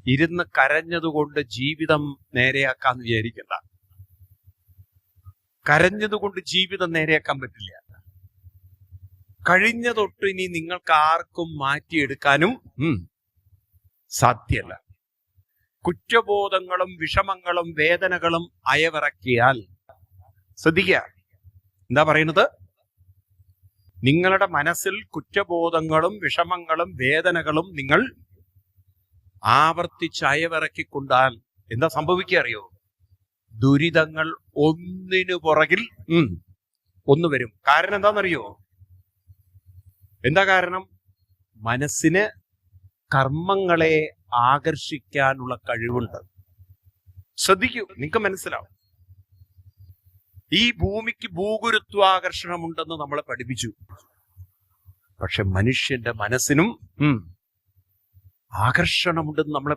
ഇരുന്ന് കരഞ്ഞതുകൊണ്ട് ജീവിതം നേരെയാക്കാന്ന് വിചാരിക്കണ്ട. കരഞ്ഞതുകൊണ്ട് ജീവിതം നേരെയാക്കാൻ പറ്റില്ല. കഴിഞ്ഞ തൊട്ട് ഇനി നിങ്ങൾക്ക് ആർക്കും മാറ്റിയെടുക്കാനും സാധ്യമല്ല. കുറ്റബോധങ്ങളും വിഷമങ്ങളും വേദനകളും അയവിറക്കിയാൽ, ശ്രദ്ധിക്കുക എന്താ പറയുന്നത്, നിങ്ങളുടെ മനസ്സിൽ കുറ്റബോധങ്ങളും വിഷമങ്ങളും വേദനകളും നിങ്ങൾ ആവർത്തിച്ച് അയവിറക്കിക്കൊണ്ടാൽ എന്താ സംഭവിക്കുക അറിയോ? ദുരിതങ്ങൾ ഒന്നിനു പുറകിൽ ഒന്ന് വരും. കാരണം എന്താണെന്നറിയോ? എന്താ കാരണം? മനസ്സിന് കർമ്മങ്ങളെ ആകർഷിക്കാനുള്ള കഴിവുണ്ട്. ശ്രദ്ധിക്കൂ, നിങ്ങൾക്ക് മനസ്സിലാവും. ഈ ഭൂമിക്ക് ഭൂഗുരുത്വാകർഷണമുണ്ടെന്ന് നമ്മളെ പഠിപ്പിച്ചു. പക്ഷെ മനുഷ്യന്റെ മനസ്സിനും ആകർഷണമുണ്ടെന്ന് നമ്മളെ